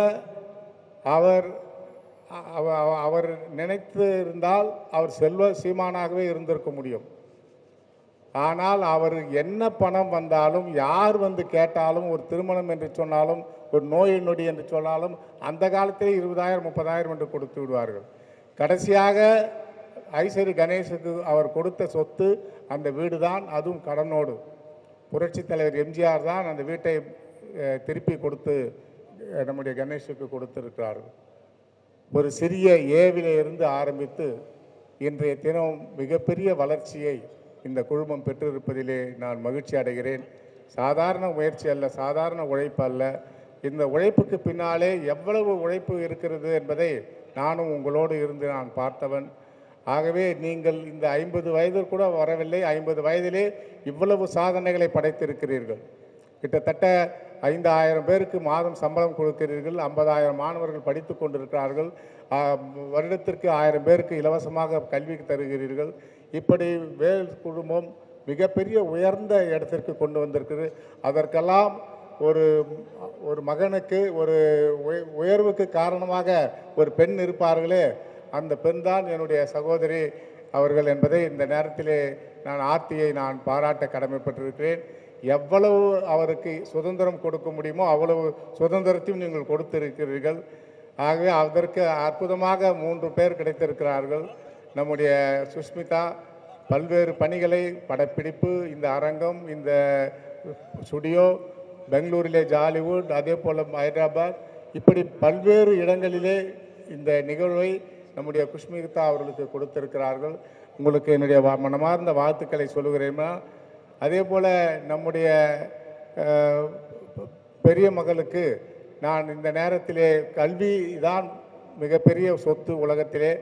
அவர் நினைத்து இருந்தால் அவர் செல்வ சீமானாகவே இருந்திருக்க முடியும். ஆனால் அவர் என்ன பணம் வந்தாலும், யார் வந்து கேட்டாலும், ஒரு திருமணம் என்று சொன்னாலும், ஒரு நோய் நொடி என்று சொன்னாலும் அந்த காலத்திலே 20,000-30,000 என்று கொடுத்து விடுவார்கள். கடைசியாக ஐசரி கணேசுக்கு அவர் கொடுத்த சொத்து அந்த வீடு தான், அதுவும் கடனோடு. புரட்சித் தலைவர் எம்ஜிஆர் தான் அந்த வீட்டை திருப்பி கொடுத்து நம்முடைய கணேஷுக்கு கொடுத்திருக்கிறார்கள். ஒரு சிறிய ஏவிலே இருந்து ஆரம்பித்து இன்றைய தினம் மிகப்பெரிய வளர்ச்சியை இந்த குழுமம் பெற்றிருப்பதிலே நான் மகிழ்ச்சி அடைகிறேன். சாதாரண முயற்சி அல்ல, சாதாரண உழைப்பு அல்ல. இந்த உழைப்புக்கு பின்னாலே எவ்வளவு உழைப்பு இருக்கிறது என்பதை நானும் உங்களோடு இருந்து நான் பார்த்தவன். ஆகவே நீங்கள் இந்த 50 வயது கூட வரவில்லை, 50 வயதிலே இவ்வளவு சாதனைகளை படைத்திருக்கிறீர்கள். கிட்டத்தட்ட 5,000 பேருக்கு மாதம் சம்பளம் கொடுக்கிறீர்கள். 50,000 மாணவர்கள் படித்து கொண்டிருக்கிறார்கள். வருடத்திற்கு 1000 பேருக்கு இலவசமாக கல்வி தருகிறீர்கள். இப்படி வேல் குழுமம் மிகப்பெரிய உயர்ந்த இடத்திற்கு கொண்டு வந்திருக்குது. அதற்கெல்லாம் ஒரு மகனுக்கு ஒரு உயர்வுக்கு காரணமாக ஒரு பெண் இருப்பார்களே, அந்த பெண் தான் என்னுடைய சகோதரி அவர்கள் என்பதை இந்த நேரத்திலே நான் ஆர்த்தியை நான் பாராட்ட கடமைப்பட்டிருக்கிறேன். எவ்வளவு அவருக்கு சுதந்திரம் கொடுக்க முடியுமோ அவ்வளவு சுதந்திரத்தையும் நீங்கள் கொடுத்திருக்கிறீர்கள். ஆகவே அதற்கு அற்புதமாக 3 பேர் கிடைத்திருக்கிறார்கள். நம்முடைய சுஷ்மிதா பல்வேறு பணிகளை, படப்பிடிப்பு, இந்த அரங்கம், இந்த ஸ்டுடியோ, பெங்களூரிலே ஜாலிவுட், அதே போல் ஹைதராபாத், இப்படி பல்வேறு இடங்களிலே இந்த நிகழ்வை நம்முடைய குஷ்மிதா அவர்களுக்கு கொடுத்திருக்கிறார்கள். உங்களுக்கு என்னுடைய மனமார்ந்த வாழ்த்துக்களை சொல்லுகிறேன்னா, அதே போல் நம்முடைய பெரிய மகளுக்கு நான் இந்த நேரத்திலே கல்வி தான் மிகப்பெரிய சொத்து உலகத்திலே,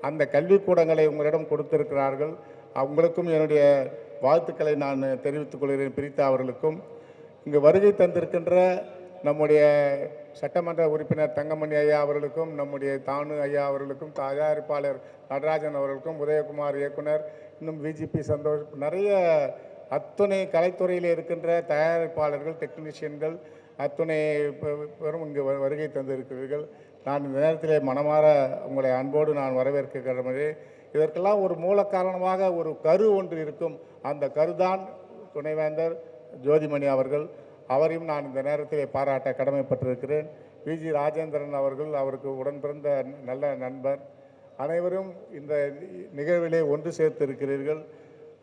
அந்த கல்விக்கூடங்களை உங்களிடம் கொடுத்திருக்கிறார்கள். அவங்களுக்கும் என்னுடைய வாழ்த்துக்களை நான் தெரிவித்துக் கொள்கிறேன். பிரித்தா அவர்களுக்கும், இங்கு வருகை தந்திருக்கின்ற நம்முடைய சட்டமன்ற உறுப்பினர் தங்கமணி ஐயா அவர்களுக்கும், நம்முடைய தானு ஐயா அவர்களுக்கும், தயாரிப்பாளர் நடராஜன் அவர்களுக்கும், உதயகுமார் இயக்குனர், இன்னும் விஜிபி சந்தோஷ், நிறைய அத்துணை கலைத்துறையில் இருக்கின்ற தயாரிப்பாளர்கள், டெக்னீஷியன்கள் அத்துணை பெரும் இங்கு வருகை தந்திருக்கிறீர்கள். நான் இந்த நேரத்திலே மனமாற உங்களை அன்போடு நான் வரவேற்கிறேன். இதற்கெல்லாம் ஒரு மூல காரணமாக ஒரு கரு ஒன்று இருக்கும். அந்த கருதான் துணைவேந்தர் ஜோதிமணி அவர்கள். அவரையும் நான் இந்த நேரத்திலே பாராட்ட கடமைப்பட்டிருக்கிறேன். விஜி ராஜேந்திரன் அவர்கள், அவருக்கு உடன் பிறந்த நல்ல நண்பர். அனைவரும் இந்த நிகழ்விலே ஒன்று சேர்த்து இருக்கிறீர்கள்.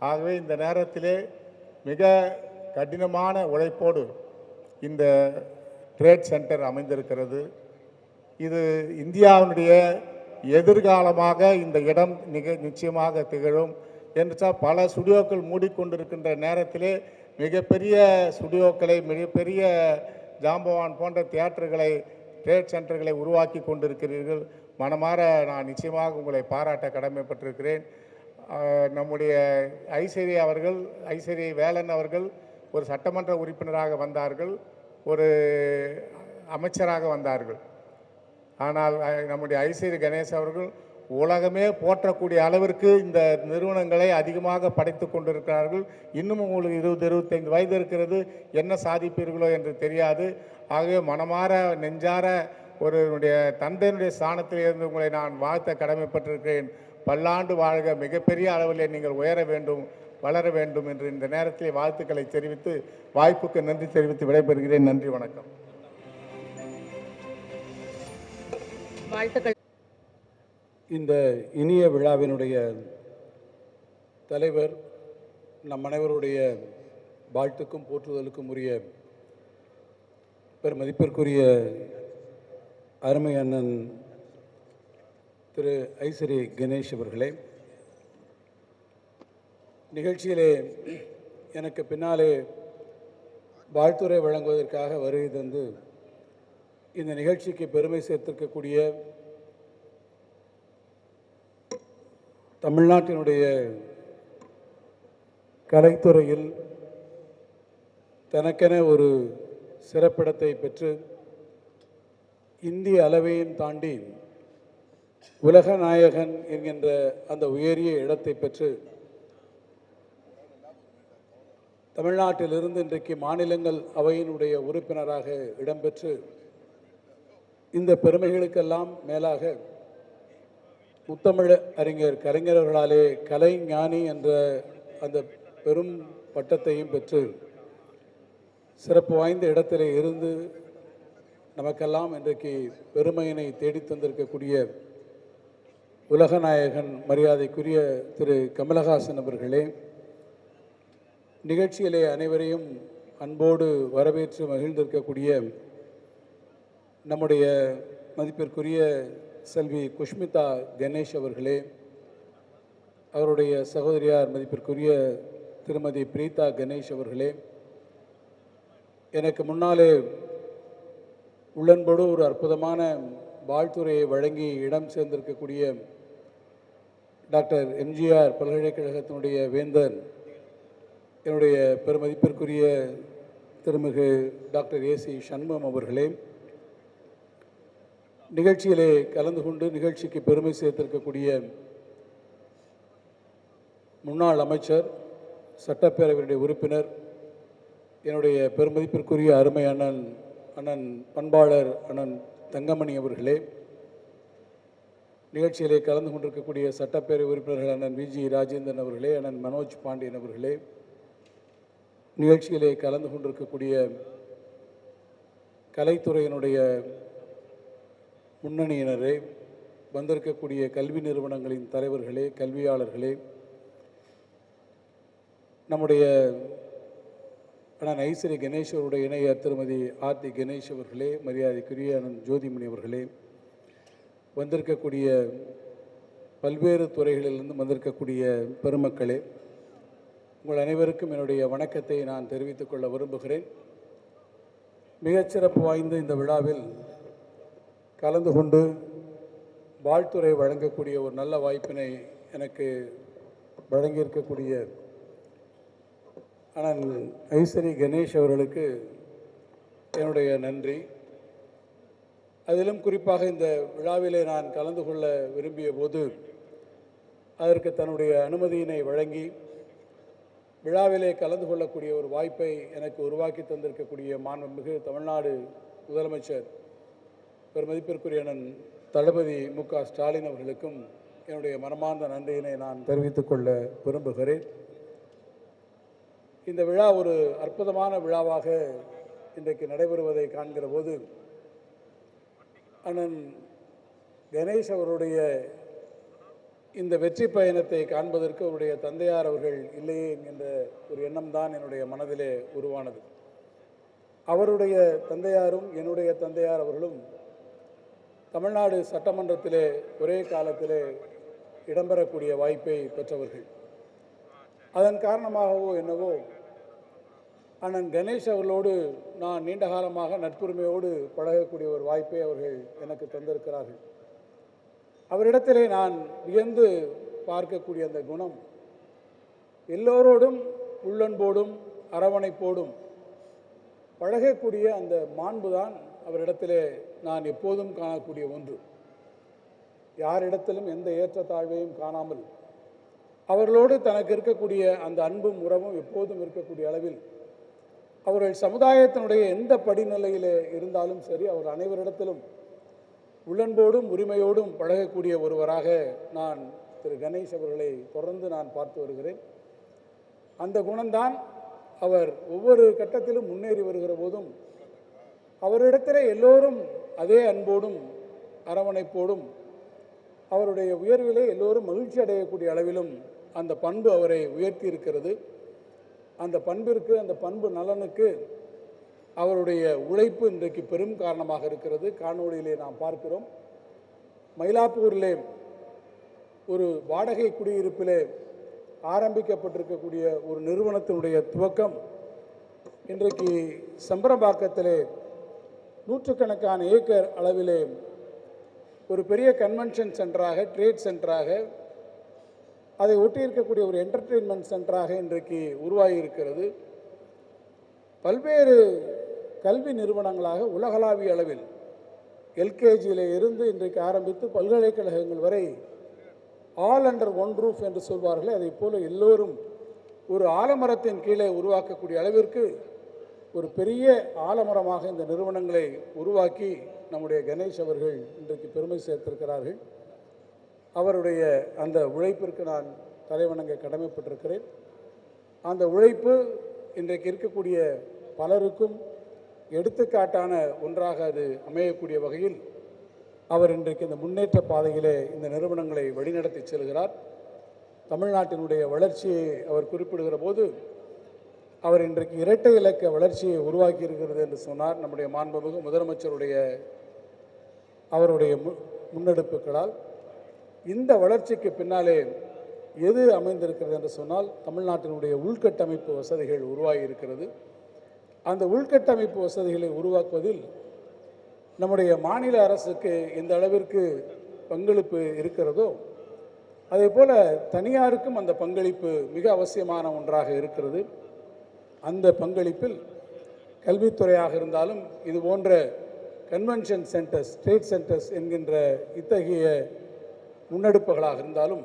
ஆகவே இந்த நேரத்திலே மிக கடினமான உழைப்போடு இந்த ட்ரேட் சென்டர் அமைந்திருக்கிறது. இது இந்தியாவினுடைய எதிர்காலமாக இந்த இடம் நிச்சயமாக திகழும் என்று பல ஸ்டுடியோக்கள் மூடிக்கொண்டிருக்கின்ற நேரத்திலே மிகப்பெரிய ஸ்டுடியோக்களை, மிகப்பெரிய ஜாம்பவான் போன்ற தியேட்டர்களை, ட்ரேட் சென்டர்களை உருவாக்கி கொண்டிருக்கிறீர்கள். மனமாற நான் நிச்சயமாக உங்களை பாராட்ட கடமைப்பட்டிருக்கிறேன். நம்முடைய ஐசரி வேலன் அவர்கள் ஒரு சட்டமன்ற உறுப்பினராக வந்தார்கள், ஒரு அமைச்சராக வந்தார்கள். ஆனால் நம்முடைய ஐசரி கணேஷ் அவர்கள் உலகமே போற்றக்கூடிய அளவிற்கு இந்த நிறுவனங்களை அதிகமாக படைத்து கொண்டிருக்கிறார்கள். இன்னும் உங்களுக்கு 20-25 வயது இருக்கிறது, என்ன சாதிப்பீர்களோ என்று தெரியாது. ஆகவே மனமாற நெஞ்சார ஒரு தந்தையினுடைய ஸ்தானத்தில் இருந்து உங்களை நான் வாழ்த்த கடமைப்பட்டிருக்கிறேன். பல்லாண்டு வாழ்க, மிகப்பெரிய அளவில் நீங்கள் உயர வேண்டும், வளர வேண்டும் என்று இந்த நேரத்தில் வாழ்த்துக்களை தெரிவித்து, வாய்ப்புக்கு நன்றி தெரிவித்து விடைபெறுகிறேன். நன்றி, வணக்கம். வாழ்த்துக்கள். இந்த இனிய விழாவினுடைய தலைவர் நம் அனைவருடைய வாழ்த்துக்கும் போற்றுதலுக்கும் உரிய பெருமதிப்பிற்குரிய அருமை அண்ணன் திரு ஐசரி கணேஷ் அவர்களே, நிகழ்ச்சியிலே எனக்கு பின்னாலே வாழ்த்துரை வழங்குவதற்காக வருகை தந்து இந்த நிகழ்ச்சிக்கு பெருமை சேர்த்திருக்கக்கூடிய தமிழ்நாட்டினுடைய கலைத்துறையில் தனக்கென ஒரு சிறப்பிடத்தை பெற்று இந்திய அளவையும் தாண்டி உலக நாயகன் என்கின்ற அந்த உயரிய இடத்தை பெற்று தமிழ்நாட்டிலிருந்து இன்றைக்கு மாநிலங்கள் அவையினுடைய உறுப்பினராக இடம்பெற்று இந்த பெருமைகளுக்கெல்லாம் மேலாக முத்தமிழ் அறிஞர் கலைஞர்களாலே கலைஞானி என்ற அந்த பெரும் பட்டத்தையும் பெற்று சிறப்பு வாய்ந்த இடத்திலே இருந்து நமக்கெல்லாம் இன்றைக்கு பெருமையினை தேடித் தந்திருக்கக்கூடிய உலகநாயகன் மரியாதைக்குரிய திரு கமலஹாசன் அவர்களே, நிகழ்ச்சியிலே அனைவரையும் அன்போடு வரவேற்று மகிழ்ந்திருக்கக்கூடிய நம்முடைய மதிப்பிற்குரிய செல்வி குஷ்மிதா கணேஷ் அவர்களே, அவருடைய சகோதரியார் மதிப்பிற்குரிய திருமதி பிரீதா கணேஷ் அவர்களே, எனக்கு முன்னாலே உள்ளன்போடு ஒரு அற்புதமான வாழ்த்துரையை வழங்கி இடம் சேர்ந்திருக்கக்கூடிய டாக்டர் எம்ஜிஆர் பல்கலைக்கழகத்தினுடைய வேந்தர் என்னுடைய பெருமதிப்பிற்குரிய திருமிகு டாக்டர் ஏசி சண்முகம் அவர்களே, நிகழ்ச்சியிலே கலந்து கொண்டு நிகழ்ச்சிக்கு பெருமை சேர்த்திருக்கக்கூடிய முன்னாள் அமைச்சர், சட்டப்பேரவையுடைய உறுப்பினர், என்னுடைய பெருமதிப்பிற்குரிய அருமை அண்ணன் பண்பாளர் அண்ணன் தங்கமணி அவர்களே, நிகழ்ச்சியிலே கலந்து கொண்டிருக்கக்கூடிய சட்டப்பேரவை உறுப்பினர்கள் அண்ணன் விஜி ராஜேந்திரன் அவர்களே, அண்ணன் மனோஜ் பாண்டியன் அவர்களே, நிகழ்ச்சியிலே கலந்து கொண்டிருக்கக்கூடிய கலைத்துறையினுடைய முன்னணியினரே, வந்திருக்கக்கூடிய கல்வி நிறுவனங்களின் தலைவர்களே, கல்வியாளர்களே, நம்முடைய அண்ணன் ஐசரி கணேஷ் அவருடைய இணையர் திருமதி ஆர்த்தி கணேஷ் அவர்களே, மரியாதைக்குரிய அண்ணன் ஜோதிமணி அவர்களே, வந்திருக்கக்கூடிய பல்வேறு துறைகளிலிருந்து வந்திருக்கக்கூடிய பெருமக்களே, உங்கள் அனைவருக்கும் என்னுடைய வணக்கத்தை நான் தெரிவித்துக் கொள்ள விரும்புகிறேன். மிகச்சிறப்பு வாய்ந்த இந்த விழாவில் கலந்து கொண்டு வாழ்த்துரை வழங்கக்கூடிய ஒரு நல்ல வாய்ப்பினை எனக்கு வழங்கியிருக்கக்கூடிய அண்ணன் ஐசரி கணேஷ் அவர்களுக்கு என்னுடைய நன்றி. அதிலும் குறிப்பாக இந்த விழாவிலே நான் கலந்து கொள்ள விரும்பிய போது அதற்கு தன்னுடைய அனுமதியினை வழங்கி விழாவிலே கலந்து கொள்ளக்கூடிய ஒரு வாய்ப்பை எனக்கு உருவாக்கி தந்திருக்கக்கூடிய மாண்புமிகு தமிழ்நாடு முதலமைச்சர் பெருமதிப்பிற்குரிய அண்ணன் தளபதி மு.க. ஸ்டாலின் அவர்களுக்கும் என்னுடைய மனமார்ந்த நன்றியினை நான் தெரிவித்துக் கொள்ள விரும்புகிறேன். இந்த விழா ஒரு அற்புதமான விழாவாக இன்றைக்கு நடைபெறுவதை காண்கிற போது அண்ணன் கணேஷ் அவருடைய இந்த வெற்றி பயணத்தை காண்பதற்கு அவருடைய தந்தையார் அவர்கள் இல்லையே என்கின்ற ஒரு எண்ணம்தான் என்னுடைய மனதிலே உருவானது. அவருடைய தந்தையாரும் என்னுடைய தந்தையார் அவர்களும் தமிழ்நாடு சட்டமன்றத்திலே ஒரே காலத்திலே இடம்பெறக்கூடிய வாய்ப்பை பெற்றவர்கள். அதன் காரணமாகவோ என்னவோ அண்ணன் கணேஷ் அவர்களோடு நான் நீண்ட காலமாக நட்புரிமையோடு பழகக்கூடிய ஒரு வாய்ப்பை அவர்கள் எனக்கு தந்திருக்கிறார்கள். அவரிடத்திலே நான் வியந்து பார்க்கக்கூடிய அந்த குணம், எல்லோரோடும் உள்ளன்போடும் அரவணைப்போடும் பழகக்கூடிய அந்த மாண்புதான் அவரிடத்திலே நான் எப்போதும் காணக்கூடிய ஒன்று. யாரிடத்திலும் எந்த ஏற்றத்தாழ்வையும் காணாமல் அவர்களோடு தனக்கு இருக்கக்கூடிய அந்த அன்பும் உறவும் எப்போதும் இருக்கக்கூடிய அளவில் அவர்கள் சமுதாயத்தினுடைய எந்த படிநிலையில் இருந்தாலும் சரி, அவர் அனைவரிடத்திலும் உள்ளன்போடும் உரிமையோடும் பழகக்கூடிய ஒருவராக நான் திரு கணேஷ் அவர்களை தொடர்ந்து நான் பார்த்து வருகிறேன். அந்த குணம்தான் அவர் ஒவ்வொரு கட்டத்திலும் முன்னேறி வருகிற போதும் அவரிடத்திலே எல்லோரும் அதே அன்போடும் அரவணைப்போடும் அவருடைய உயர்விலே எல்லோரும் மகிழ்ச்சி அடையக்கூடிய அளவிலும் அந்த பண்பு அவரை உயர்த்தி இருக்கிறது. அந்த பண்பிற்கு, அந்த பண்பு நலனுக்கு அவருடைய உழைப்பு இன்றைக்கு பெரும் காரணமாக இருக்கிறது. காணொளியிலே நாம் பார்க்கிறோம். மயிலாப்பூரிலே ஒரு வாடகை குடியிருப்பிலே ஆரம்பிக்கப்பட்டிருக்கக்கூடிய ஒரு நிறுவனத்தினுடைய துவக்கம் இன்றைக்கு செம்பரம்பாக்கத்திலே நூற்றுக்கணக்கான ஏக்கர் அளவிலே ஒரு பெரிய கன்வென்ஷன் சென்டராக, ட்ரேட் சென்டராக, அதை ஒட்டி இருக்கக்கூடிய ஒரு என்டர்டெயின்மெண்ட் சென்டராக இன்றைக்கு உருவாகி இருக்கிறது. பல்வேறு கல்வி நிறுவனங்களாக உலகளாவிய அளவில் எல்கேஜியில் இருந்து இன்றைக்கு ஆரம்பித்து பல்கலைக்கழகங்கள் வரை ஆல் அண்டர் ஒன் ரூஃப் என்று சொல்வார்களே, அதை போல எல்லோரும் ஒரு ஆலமரத்தின் கீழே உருவாக்கக்கூடிய அளவிற்கு ஒரு பெரிய ஆலமரமாக இந்த நிறுவனங்களை உருவாக்கி நம்முடைய கணேஷ் அவர்கள் இன்றைக்கு பெருமை சேர்த்திருக்கிறார்கள். அவருடைய அந்த உழைப்பிற்கு நான் தலைவணங்க கடமைப்பட்டிருக்கிறேன். அந்த உழைப்பு இன்றைக்கு இருக்கக்கூடிய பலருக்கும் எடுத்துக்காட்டான ஒன்றாக அது அமையக்கூடிய வகையில் அவர் இன்றைக்கு இந்த முன்னேற்ற பாதையிலே இந்த நிறுவனங்களை வழிநடத்தி செல்கிறார். தமிழ்நாட்டினுடைய வளர்ச்சியை அவர் குறிப்பிடுகிற போது அவர் இன்றைக்கு இரட்டை இலக்க வளர்ச்சியை உருவாக்கி இருக்கிறது என்று சொன்னார். நம்முடைய மாண்புமிகு முதலமைச்சருடைய அவருடைய முன்னெடுப்புகளால் இந்த வளர்ச்சிக்கு பின்னாலே எது அமைந்திருக்கிறது என்று சொன்னால், தமிழ்நாட்டினுடைய உள்கட்டமைப்பு வசதிகள் உருவாகி இருக்கிறது. அந்த உள்கட்டமைப்பு வசதிகளை உருவாக்குவதில் நம்முடைய மாநில அரசுக்கு எந்த அளவிற்கு பங்களிப்பு இருக்கிறதோ, அதே போல தனியாருக்கும் அந்த பங்களிப்பு மிக அவசியமான ஒன்றாக இருக்கிறது. அந்த பங்களிப்பில் கல்வித்துறையாக இருந்தாலும், இது போன்ற கன்வென்ஷன் சென்டர்ஸ், ட்ரேட் சென்டர்ஸ் என்கின்ற இத்தகைய முன்னெடுப்புகளாக இருந்தாலும்,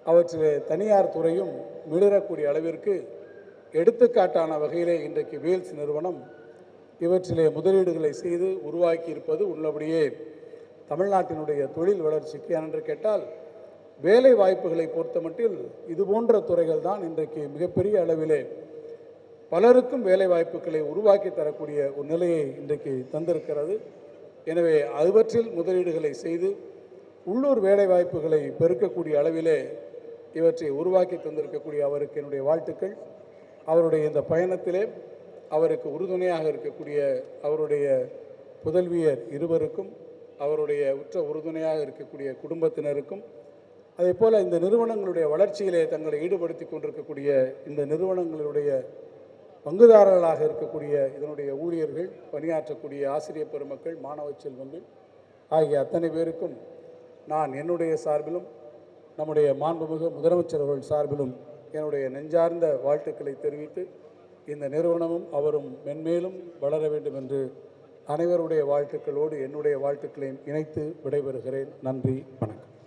அவற்றில் தனியார் துறையும் மிளிரக்கூடிய அளவிற்கு எடுத்துக்காட்டான வகையிலே இன்றைக்கு வேல்ஸ் நிறுவனம் இவற்றிலே முதலீடுகளை செய்து உருவாக்கி இருப்பது உள்ளபடியே தமிழ்நாட்டினுடைய தொழில் வளர்ச்சிக்கு. என்று கேட்டால், வேலை வாய்ப்புகளை பொறுத்தமட்டில் இது போன்ற துறைகள் தான் இன்றைக்கு மிகப்பெரிய அளவிலே பலருக்கும் வேலை வாய்ப்புகளை உருவாக்கி தரக்கூடிய ஒரு நிலையை இன்றைக்கு தந்திருக்கிறது. எனவே அவற்றில் முதலீடுகளை செய்து உள்ளூர் வேலை வாய்ப்புகளை பெருக்கக்கூடிய அளவிலே இவற்றை உருவாக்கி தந்திருக்கக்கூடிய அவருக்கு என்னுடைய வாழ்த்துக்கள். அவருடைய இந்த பயணத்திலே அவருக்கு உறுதுணையாக இருக்கக்கூடிய அவருடைய புதல்வியர் இருவருக்கும், அவருடைய உற்ற உறுதுணையாக இருக்கக்கூடிய குடும்பத்தினருக்கும், அதே போல் இந்த நிறுவனங்களுடைய வளர்ச்சியிலே தங்களை ஈடுபடுத்தி கொண்டிருக்கக்கூடிய இந்த நிறுவனங்களுடைய பங்குதாரர்களாக இருக்கக்கூடிய இதனுடைய ஊழியர்கள், பணியாற்றக்கூடிய ஆசிரியர் பெருமக்கள், மாணவ செல்வங்கள் ஆகிய அத்தனை பேருக்கும் நான் என்னுடைய சார்பிலும் நம்முடைய மாண்புமிகு முதலமைச்சர் அவர்கள் சார்பிலும் என்னுடைய நெஞ்சார்ந்த வாழ்த்துக்களை தெரிவித்து, இந்த நிறுவனமும் அவரும் மென்மேலும் வளர வேண்டும் என்று அனைவருடைய வாழ்த்துக்களோடு என்னுடைய வாழ்த்துக்களையும் இணைத்து விடைபெறுகிறேன். நன்றி, வணக்கம்.